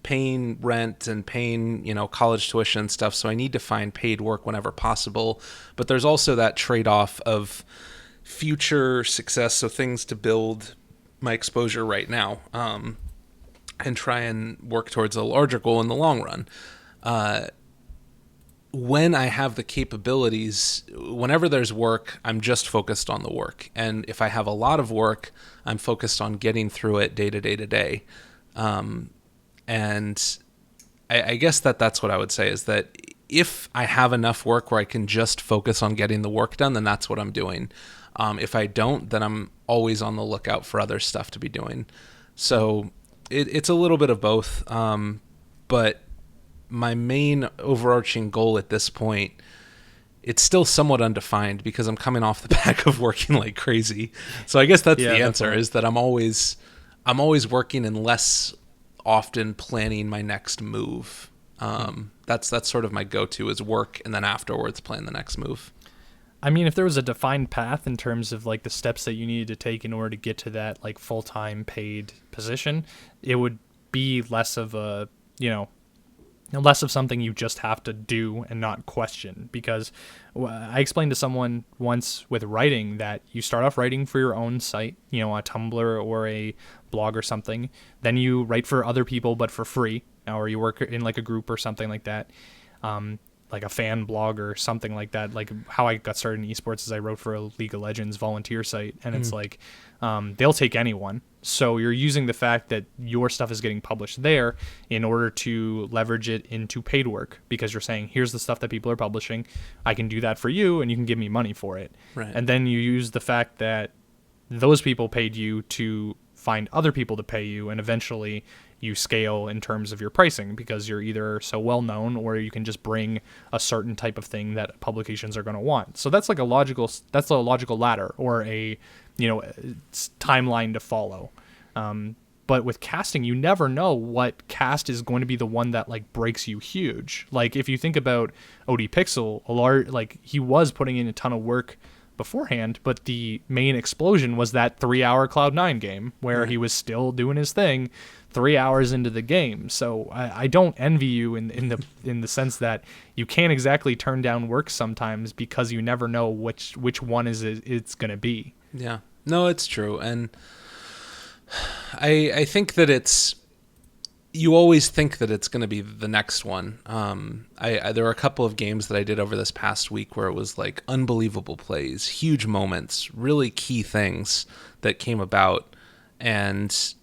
paying rent and paying, college tuition and stuff. So I need to find paid work whenever possible. But there's also that trade-off of future success. So things to build my exposure right now, and try and work towards a larger goal in the long run. when I have the capabilities, whenever there's work, I'm just focused on the work. And if I have a lot of work, I'm focused on getting through it day to day to day. And I guess that's what I would say, is that if I have enough work where I can just focus on getting the work done, then that's what I'm doing. If I don't, then I'm always on the lookout for other stuff to be doing. So it's a little bit of both. But my main overarching goal at this point, it's still somewhat undefined because I'm coming off the back of working like crazy. So I guess that's the answer, definitely. Is that I'm always working and less often planning my next move. That's sort of my go-to, is work, and then afterwards plan the next move. I mean, if there was a defined path in terms of like the steps that you needed to take in order to get to that like full-time paid position, it would be less of a, less of something you just have to do and not question. Because I explained to someone once with writing that you start off writing for your own site, a Tumblr or a blog or something. Then you write for other people, but for free, or you work in like a group or something like that. Like a fan blog or something like that. Like how I got started in esports is I wrote for a League of Legends volunteer site, and it's like they'll take anyone. So you're using the fact that your stuff is getting published there in order to leverage it into paid work, because you're saying, here's the stuff that people are publishing. I can do that for you, and you can give me money for it. Right. And then you use the fact that those people paid you to find other people to pay you, and eventually you scale in terms of your pricing, because you're either so well known or you can just bring a certain type of thing that publications are going to want. So that's like a logical ladder, or a timeline to follow. But with casting, you never know what cast is going to be the one that like breaks you huge. Like if you think about OD Pixel, he was putting in a ton of work beforehand, but the main explosion was that 3-hour Cloud9 game where he was still doing his thing 3 hours into the game. So I don't envy you in the sense that you can't exactly turn down work sometimes, because you never know which one it's going to be. Yeah, no, it's true. And I think that you always think that it's going to be the next one. There were a couple of games that I did over this past week where it was like unbelievable plays, huge moments, really key things that came about. And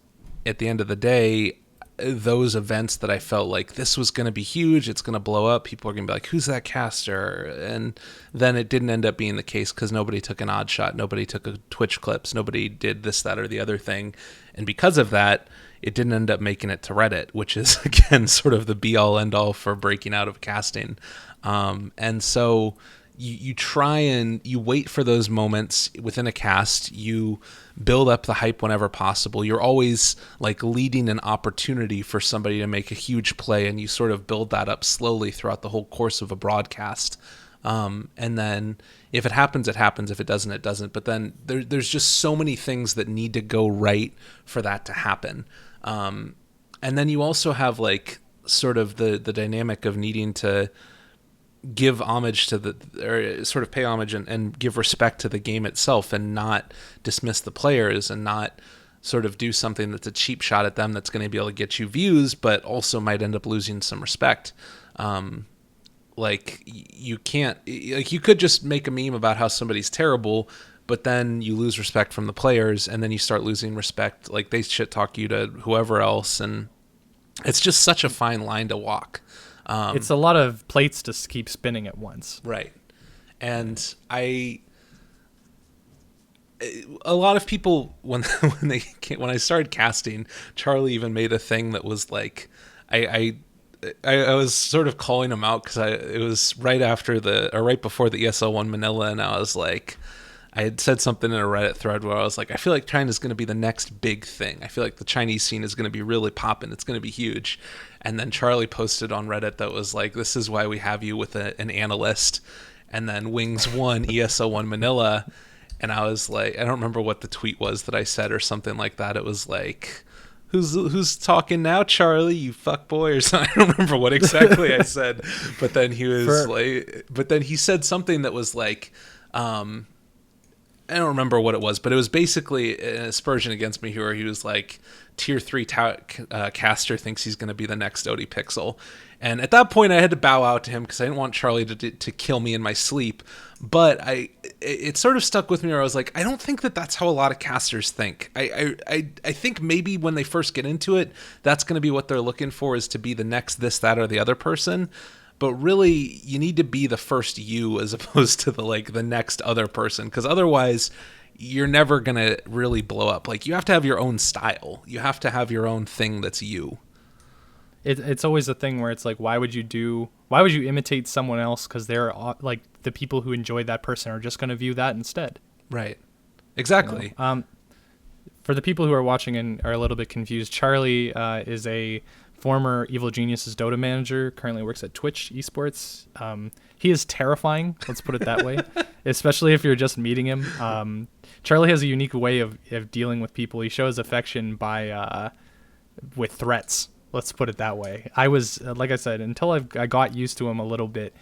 at the end of the day, those events that I felt like this was going to be huge, it's going to blow up, people are going to be like, who's that caster? And then it didn't end up being the case, because nobody took an odd shot, nobody took a Twitch clips, nobody did this, that, or the other thing. And because of that, it didn't end up making it to Reddit, which is, again, sort of the be-all, end-all for breaking out of casting. And so you try and you wait for those moments within a cast. You build up the hype whenever possible. You're always like leading an opportunity for somebody to make a huge play, and you sort of build that up slowly throughout the whole course of a broadcast. And then if it happens, it happens. If it doesn't, it doesn't. But then there's just so many things that need to go right for that to happen. And then you also have like sort of the dynamic of needing to give homage to or sort of pay homage and give respect to the game itself, and not dismiss the players, and not sort of do something that's a cheap shot at them that's going to be able to get you views, but also might end up losing some respect. Like you can't, like you could just make a meme about how somebody's terrible, but then you lose respect from the players, and then you start losing respect. Like they shit talk you to whoever else, and it's just such a fine line to walk. It's a lot of plates to keep spinning at once. Right. And a lot of people, when I started casting, Charlie even made a thing that was like, I was sort of calling him out, because it was right before the ESL1 Manila, and I was like, I had said something in a Reddit thread where I was like, I feel like China's going to be the next big thing. I feel like the Chinese scene is going to be really popping. It's going to be huge. And then Charlie posted on Reddit that was like, this is why we have you with an analyst. And then Wings won ESL1 Manila. And I was like, I don't remember what the tweet was that I said or something like that. It was like, who's talking now, Charlie, you fuckboy, or something. I don't remember what exactly I said. But then he said something that was like, I don't remember what it was, but it was basically an aspersion against me, where he was like, tier 3 caster thinks he's going to be the next OD Pixel. And at that point, I had to bow out to him because I didn't want Charlie to kill me in my sleep. But it sort of stuck with me where I was like, I don't think that that's how a lot of casters think. I think maybe when they first get into it, that's going to be what they're looking for, is to be the next this, that, or the other person. But really, you need to be the first you as opposed to the next other person, because otherwise you're never going to really blow up. Like, you have to have your own style. You have to have your own thing that's you. It's always a thing where it's like, why would you imitate someone else? Because they're like, the people who enjoy that person are just going to view that instead. Right. Exactly. You know? For the people who are watching and are a little bit confused, Charlie is a former Evil Geniuses Dota manager, currently works at Twitch Esports. He is terrifying, let's put it that way, especially if you're just meeting him. Charlie has a unique way of dealing with people. He shows affection with threats. Let's put it that way. I was, like I said, until I got used to him a little bit,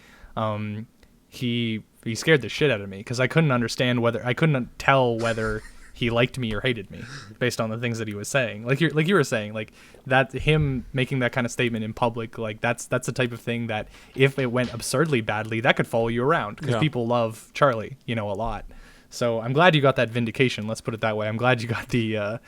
he scared the shit out of me because I couldn't tell whether he liked me or hated me based on the things that he was saying. Like you were saying, like that, him making that kind of statement in public, like that's the type of thing that if it went absurdly badly, that could follow you around because people love Charlie, a lot. So I'm glad you got that vindication. Let's put it that way. I'm glad you got the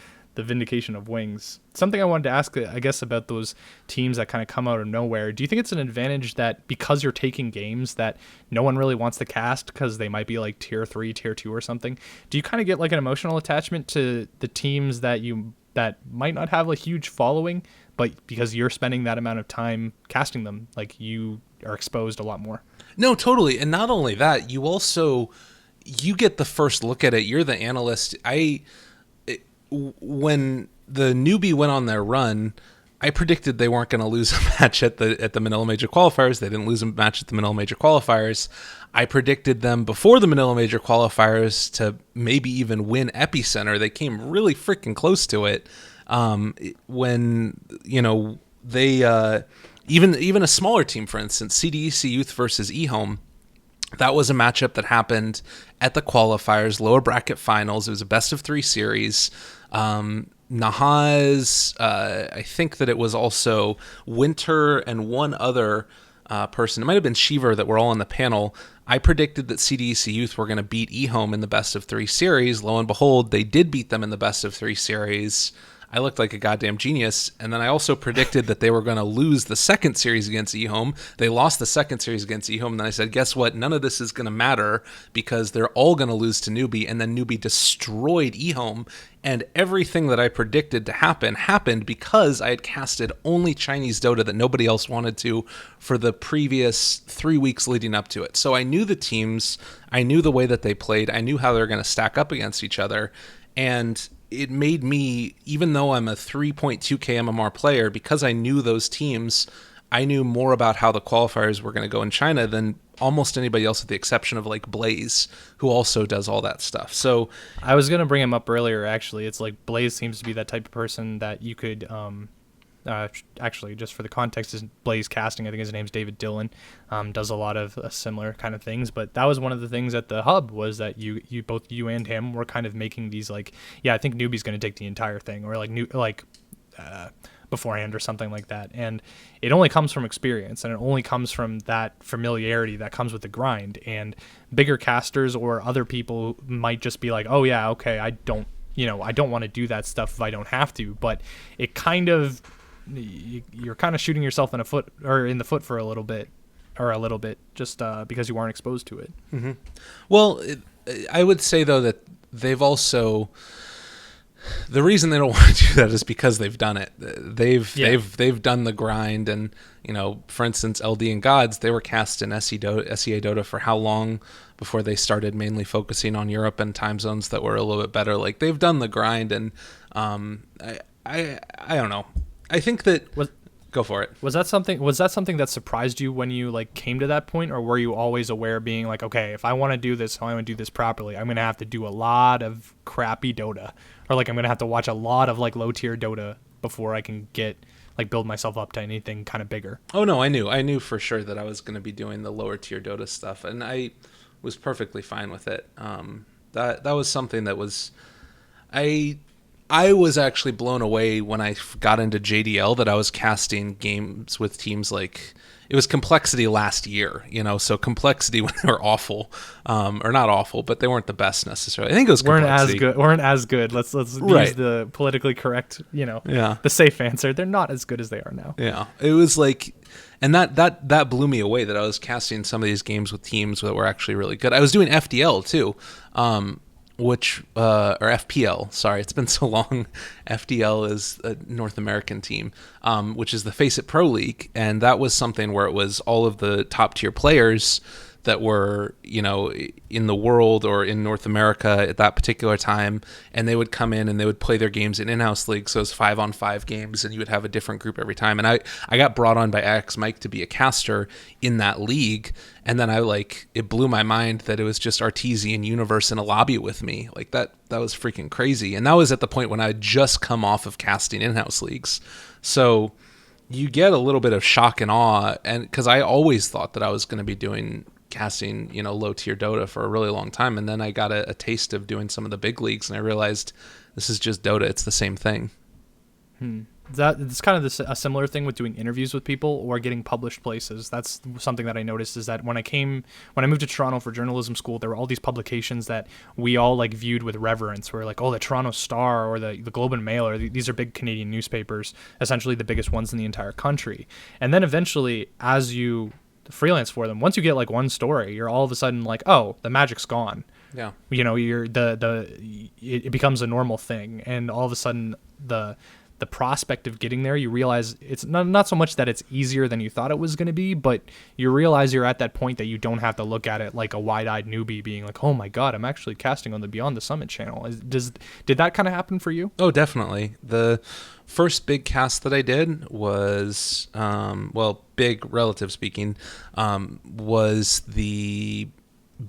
vindication of wings. Something I wanted to ask, I guess, about those teams that kind of come out of nowhere. Do you think it's an advantage that because you're taking games that no one really wants to cast because they might be like tier 3, tier 2 or something? Do you kind of get like an emotional attachment to the teams that might not have a huge following, but because you're spending that amount of time casting them, like you are exposed a lot more? No, totally. And not only that, you get the first look at it. You're the analyst. When the newbie went on their run, I predicted they weren't going to lose a match at the Manila Major qualifiers. They didn't lose a match at the Manila Major qualifiers. I predicted them before the Manila Major qualifiers to maybe even win Epicenter. They came really freaking close to it. When they even a smaller team, for instance, CDEC Youth versus eHome. That was a matchup that happened at the qualifiers, lower bracket finals. It was a best of 3 series. Nahaz, I think that it was also Winter and one other person. It might have been Shiver that were all on the panel. I predicted that CDEC Youth were going to beat eHome in the best of 3 series. Lo and behold, they did beat them in the best of 3 series. I looked like a goddamn genius. And then I also predicted that they were going to lose the second series against eHome. They lost the second series against eHome. And then I said, guess what? None of this is going to matter because they're all going to lose to Newbie. And then Newbie destroyed eHome. And everything that I predicted to happen happened because I had casted only Chinese Dota that nobody else wanted to for the previous 3 weeks leading up to it. So I knew the teams. I knew the way that they played. I knew how they were going to stack up against each other. And it made me, even though I'm a 3.2k MMR player, because I knew those teams, I knew more about how the qualifiers were going to go in China than almost anybody else, with the exception of like Blaze, who also does all that stuff. So I was going to bring him up earlier, actually. It's like Blaze seems to be that type of person that you could actually, just for the context, is Blaze Casting. I think his name's David Dillon. Does a lot of similar kind of things. But that was one of the things at the hub, was that both you and him were kind of making these like, yeah, I think Newbie's going to take the entire thing, or like beforehand or something like that. And it only comes from experience, and it only comes from that familiarity that comes with the grind. And bigger casters or other people might just be like, oh yeah, okay, I don't want to do that stuff if I don't have to. But it kind of, you're kind of shooting yourself in the foot for a little bit, just because you aren't exposed to it. Mm-hmm. Well, I would say though that they've also, the reason they don't want to do that is because they've done it. They've done the grind, and for instance, LD and Gods, they were cast in SEA Dota for how long before they started mainly focusing on Europe and time zones that were a little bit better. Like, they've done the grind, and I don't know. I think that go for it. Was that something that surprised you when you like came to that point, or were you always aware, being like, okay, if I want to do this, I want to do this properly, I'm going to have to do a lot of crappy Dota, or like I'm going to have to watch a lot of like low tier Dota before I can build myself up to anything kind of bigger? Oh no, I knew for sure that I was going to be doing the lower tier Dota stuff, and I was perfectly fine with it. That was something that was, I was actually blown away when I got into JDL that I was casting games with teams like it was Complexity last year, so Complexity when they were awful, or not awful, but they weren't the best necessarily. I think it was Complexity. Weren't as good. Let's Right. use the politically correct, Yeah. the safe answer. They're not as good as they are now. Yeah. It was like, and that blew me away that I was casting some of these games with teams that were actually really good. I was doing FDL too. Or FPL. Sorry, it's been so long. FDL is a North American team, which is the Face It Pro League, and that was something where it was all of the top tier players that were, in the world or in North America at that particular time, and they would come in and they would play their games in in-house leagues, so it was 5-on-5 games, and you would have a different group every time. And I got brought on by Alex Mike to be a caster in that league, and then it blew my mind that it was just Artesian Universe in a lobby with me. Like that was freaking crazy. And that was at the point when I had just come off of casting in-house leagues. So you get a little bit of shock and awe, and because I always thought that I was going to be doing casting, low tier Dota for a really long time, and then I got a taste of doing some of the big leagues, and I realized this is just Dota. It's the same thing. It's kind of a similar thing with doing interviews with people or getting published places. That's something that I noticed is that when I moved to Toronto for journalism school, there were all these publications that we all viewed with reverence. We're like, oh, the Toronto Star or the Globe and Mail, or these are big Canadian newspapers, essentially the biggest ones in the entire country. And then eventually, as you freelance for them, once you get one story, you're all of a sudden like, oh, the magic's gone. Yeah. You're it becomes a normal thing, and all of a sudden the prospect of getting there, you realize it's not so much that it's easier than you thought it was going to be, but you realize you're at that point that you don't have to look at it like a wide-eyed newbie being like, oh my God, I'm actually casting on the Beyond the Summit channel. Did that kind of happen for you? Oh, definitely. The first big cast that I did was, big relative speaking, was the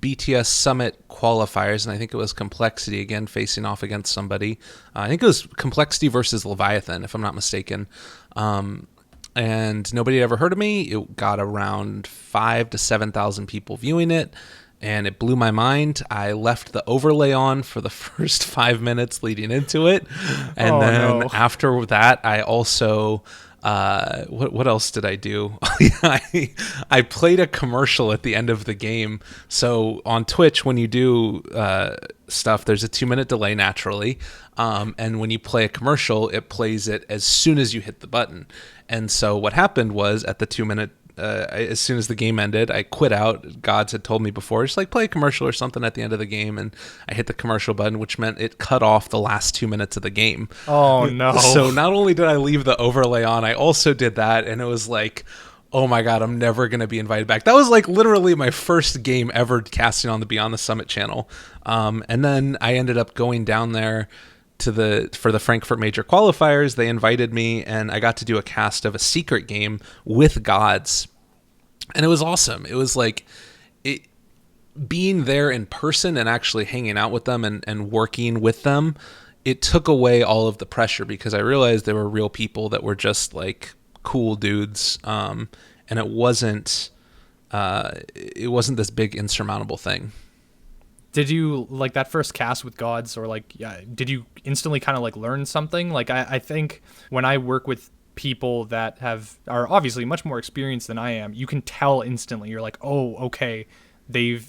BTS Summit qualifiers, and I think it was Complexity again facing off against somebody. I think it was Complexity versus Leviathan, if I'm not mistaken. And nobody had ever heard of me. It got around 5,000 to 7,000 people viewing it, and it blew my mind. I left the overlay on for the first 5 minutes leading into it, and after that, I also. What else did I do? I played a commercial at the end of the game. So on Twitch, when you do stuff, there's a 2-minute delay naturally. And when you play a commercial, it plays it as soon as you hit the button. And so what happened was at the 2-minute as soon as the game ended, I quit out. Gods had told me before, just play a commercial or something at the end of the game, and I hit the commercial button, which meant it cut off the last 2 minutes of the game. Oh no. So not only did I leave the overlay on, I also did that, and it was like, oh my God, I'm never going to be invited back. That was literally my first game ever casting on the Beyond the Summit channel. And then I ended up going down there for the Frankfurt Major qualifiers. They invited me, and I got to do a cast of a secret game with Gods, and it was awesome. It was being there in person and actually hanging out with them and working with them. It took away all of the pressure because I realized they were real people that were just cool dudes, and it wasn't this big insurmountable thing. Did you that first cast with Gods, or did you instantly kind of learn something? I think when I work with people that are obviously much more experienced than I am, you can tell instantly. You're like, oh, okay, they've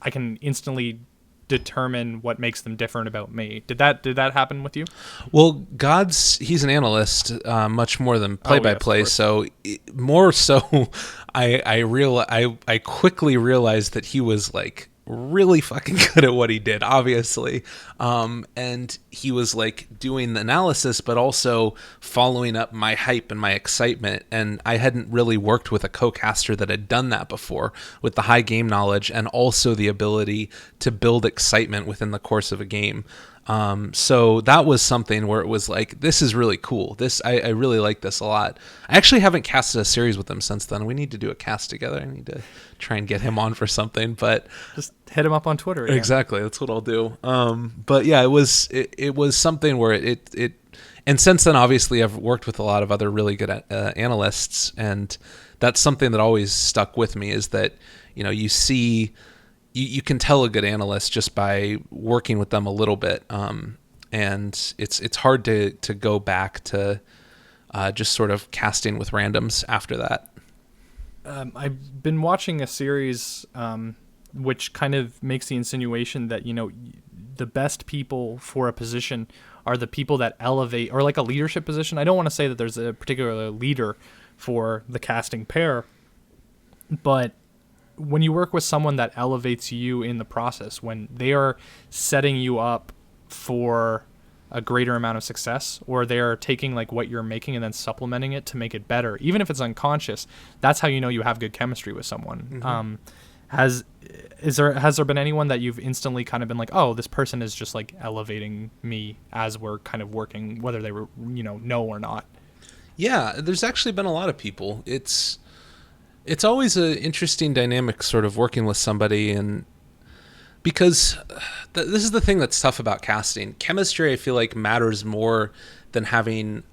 I can instantly determine what makes them different about me. Did that happen with you? Well, Gods, he's an analyst, much more than play-by-play. So more so, I quickly realized that he was really fucking good at what he did, obviously. And he was doing the analysis, but also following up my hype and my excitement. And I hadn't really worked with a co-caster that had done that before, with the high game knowledge and also the ability to build excitement within the course of a game. So that was something where it was this is really cool. I really like this a lot. I actually haven't casted a series with him since then. We need to do a cast together. I need to try and get him on for something, but just hit him up on Twitter again. Exactly. That's what I'll do. But yeah, it was something where it, and since then, obviously I've worked with a lot of other really good analysts, and that's something that always stuck with me is that, you see, you can tell a good analyst just by working with them a little bit. and it's hard to go back to just sort of casting with randoms after that. I've been watching a series which kind of makes the insinuation that, the best people for a position are the people that elevate, or like a leadership position. I don't want to say that there's a particular leader for the casting pair, but when you work with someone that elevates you in the process, when they are setting you up for a greater amount of success, or they're taking like what you're making and then supplementing it to make it better, even if it's unconscious, that's how you know you have good chemistry with someone. Mm-hmm. Has there been anyone that you've instantly kind of been like, oh, this person is just like elevating me as we're kind of working, whether they were, know or not? Yeah, there's actually been a lot of people. It's always an interesting dynamic sort of working with somebody, and because this is the thing that's tough about casting. Chemistry, I feel like, matters more than having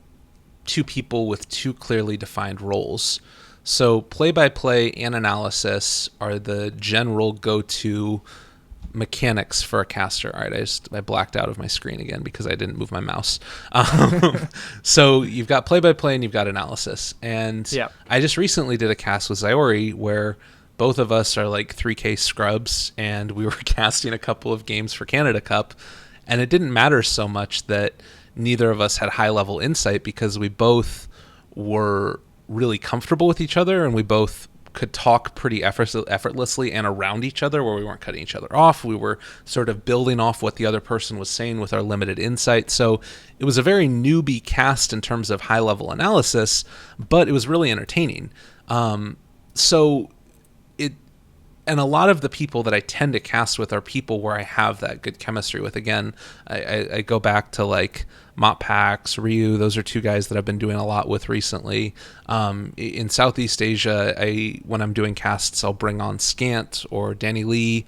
two people with two clearly defined roles. So play-by-play and analysis are the general go-to mechanics for a caster. All right, I blacked out of my screen again because I didn't move my mouse. So you've got play-by-play and you've got analysis. And I just recently did a cast with Zyori where both of us are like 3K scrubs, and we were casting a couple of games for Canada Cup, and it didn't matter so much that neither of us had high-level insight because we both were really comfortable with each other, and we both could talk pretty effortlessly and around each other, where we weren't cutting each other off. We were sort of building off what the other person was saying with our limited insight. So it was a very newbie cast in terms of high-level analysis, but it was really entertaining. And a lot of the people that I tend to cast with are people where I have that good chemistry with. Again, I go back to like Motpax, Ryu. Those are two guys that I've been doing a lot with recently. In Southeast Asia, when I'm doing casts, I'll bring on Scant or Danny Lee.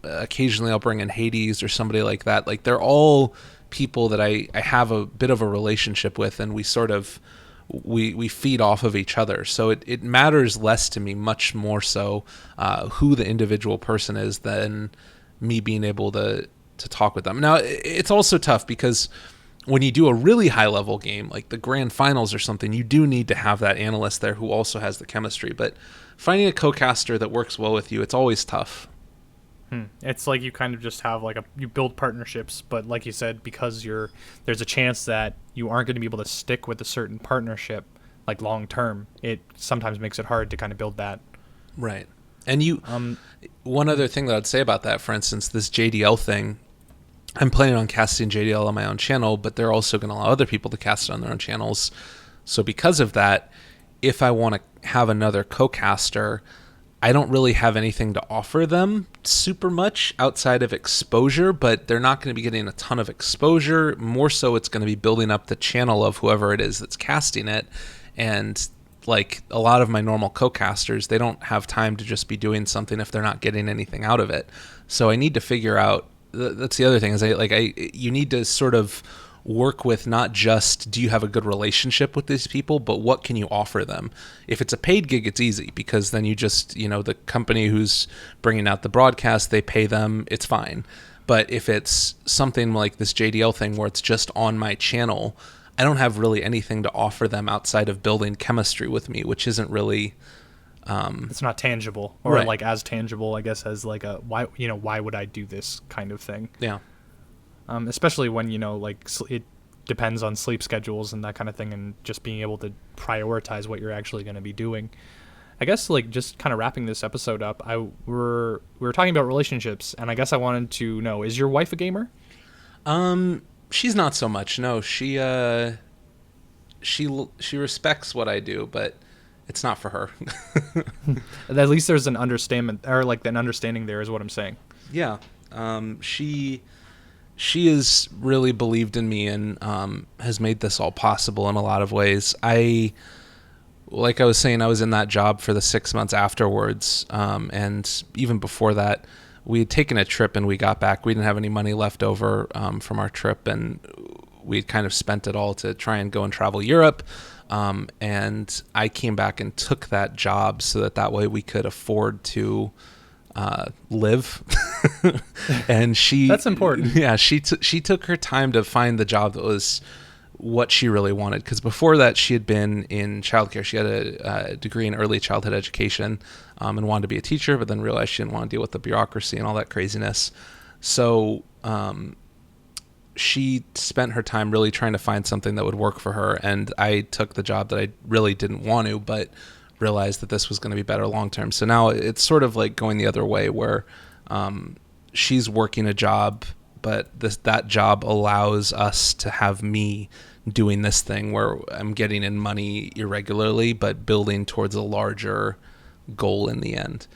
Occasionally I'll bring in Hades or somebody like that. Like, they're all people that I have a bit of a relationship with, and we sort of we feed off of each other. So it matters less to me, much more so who the individual person is, than me being able to talk with them. Now, it's also tough because when you do a really high level game, like the grand finals or something, you do need to have that analyst there who also has the chemistry. But finding a co-caster that works well with you, it's always tough. It's like you kind of just have like you build partnerships, but like you said, because there's a chance that you aren't going to be able to stick with a certain partnership like long term. It sometimes makes it hard to kind of build that. Right. And one other thing that I'd say about that, for instance, this JDL thing, I'm planning on casting JDL on my own channel, but they're also going to allow other people to cast it on their own channels. So because of that, if I want to have another co-caster, I don't really have anything to offer them super much outside of exposure, but they're not going to be getting a ton of exposure. More so, it's going to be building up the channel of whoever it is that's casting it. And like a lot of my normal co-casters, they don't have time to just be doing something if they're not getting anything out of it. So I need to figure out, that's the other thing, is you need to sort of work with not just do you have a good relationship with these people, but what can you offer them. If it's a paid gig, it's easy because then you just, the company who's bringing out the broadcast, they pay them, it's fine. But if it's something like this JDL thing where it's just on my channel, I don't have really anything to offer them outside of building chemistry with me, which isn't really it's not tangible, or right. Like as tangible, I guess, as like a why would I do this kind of thing. Yeah. Especially when, it depends on sleep schedules and that kind of thing, and just being able to prioritize what you're actually going to be doing. I guess, just kind of wrapping this episode up, we were talking about relationships, and I guess I wanted to know, is your wife a gamer? She's not so much. No, she respects what I do, but it's not for her. At least there's an understanding, or an understanding there is what I'm saying. Yeah. She has really believed in me and has made this all possible in a lot of ways. Like I was saying, I was in that job for the 6 months afterwards. And even before that, we had taken a trip and we got back. We didn't have any money left over from our trip, and we had kind of spent it all to try and go and travel Europe. And I came back and took that job so that way we could afford to live. And That's important. Yeah, she took her time to find the job that was what she really wanted. Because before that, she had been in childcare. She had a degree in early childhood education, and wanted to be a teacher, but then realized she didn't want to deal with the bureaucracy and all that craziness. So she spent her time really trying to find something that would work for her. And I took the job that I really didn't want to, but realized that this was going to be better long term. So now it's sort of like going the other way, where she's working a job, but that job allows us to have me doing this thing where I'm getting in money irregularly, but building towards a larger goal in the end.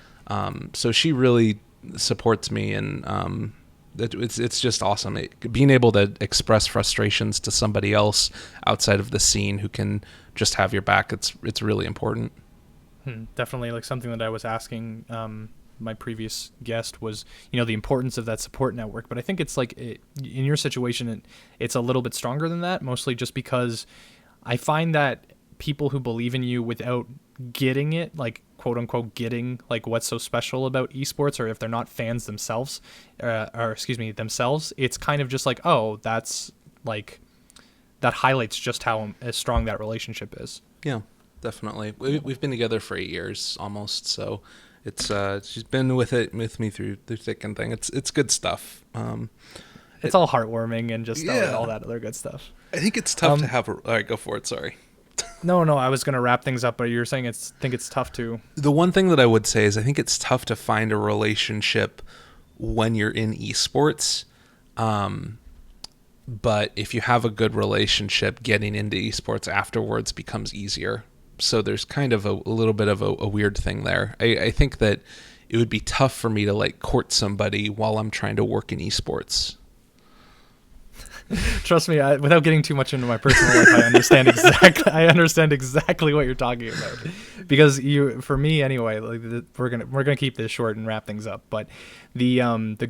So she really supports me, and it's just awesome. Being able to express frustrations to somebody else outside of the scene who can just have your back, it's really important. Definitely, like something that I was asking my previous guest was, the importance of that support network. But I think it's like in your situation, it's a little bit stronger than that, mostly just because I find that people who believe in you without getting it, like quote unquote getting like what's so special about esports, or if they're not fans themselves, themselves, it's kind of just like, oh, that's like, that highlights just how strong that relationship is. Yeah, definitely. We've been together for 8 years almost, so it's she's been with me through thick and thin. It's good stuff. It's all heartwarming and just Yeah. all that other good stuff. I think it's tough to have. All right, go for it. Sorry. No, I was gonna wrap things up, but you're saying think it's tough to. The one thing that I would say is I think it's tough to find a relationship when you're in esports. But if you have a good relationship, getting into esports afterwards becomes easier. So there's kind of a little bit of a weird thing there. I think that it would be tough for me to like court somebody while I'm trying to work in esports. Trust me, without getting too much into my personal life, I understand exactly what you're talking about. Because for me anyway, like we're gonna keep this short and wrap things up. But the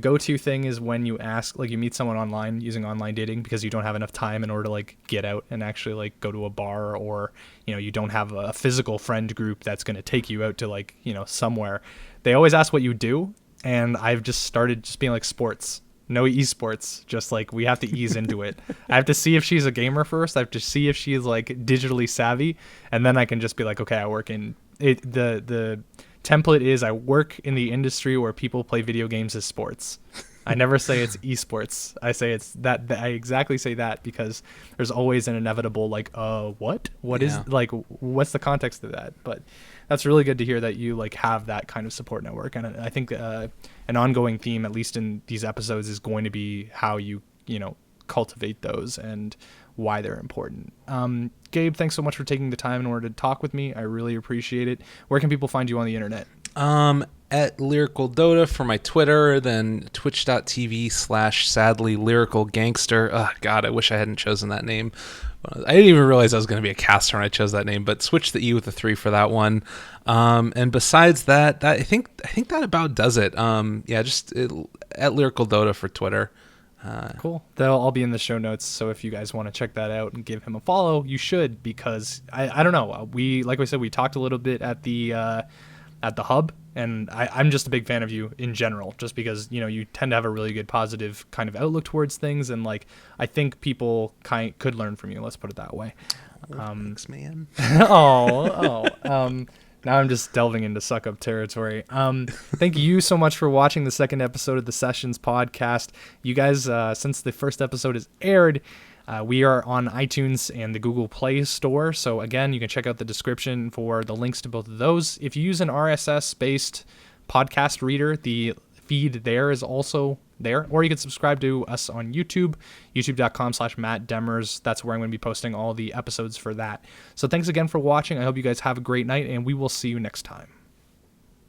go-to thing is when you you meet someone online using online dating because you don't have enough time in order to like get out and actually like go to a bar, or you don't have a physical friend group that's gonna take you out to like somewhere. They always ask what you do, and I've just started just being like sports. No esports, just like we have to ease into it. I have to see if she's a gamer first. I have to see if she's like digitally savvy, and then I can just be like, okay, I work in it. The template is I work in the industry where people play video games as sports. I never say it's esports. I say it's that. I exactly say that because there's always an inevitable like, what is like, what's the context of that? But that's really good to hear that you like have that kind of support network. And I think an ongoing theme, at least in these episodes, is going to be how you cultivate those and why they're important. Gabe, thanks so much for taking the time in order to talk with me. I really appreciate it. Where can people find you on the internet? At Lyrical Dota for my Twitter, then twitch.tv/sadly lyrical gangster. Oh, God, I wish I hadn't chosen that name. I didn't even realize I was going to be a caster when I chose that name, but switch the E with a 3 for that one. And besides that, I think that about does it. At Lyrical Dota for Twitter. Cool. They'll all be in the show notes. So if you guys want to check that out and give him a follow, you should, because I don't know. Like we said, we talked a little bit at the hub, and I'm just a big fan of you in general, just because you tend to have a really good positive kind of outlook towards things, and like I think people could learn from you. Let's put it that way. Thanks, man. Now I'm just delving into suck up territory. Thank you so much for watching the second episode of the Sessions podcast. You guys, since the first episode is aired, we are on iTunes and the Google Play Store. So again, you can check out the description for the links to both of those. If you use an RSS-based podcast reader, the feed there is also there. Or you can subscribe to us on YouTube, youtube.com/Matt Demers. That's where I'm going to be posting all the episodes for that. So thanks again for watching. I hope you guys have a great night, and we will see you next time.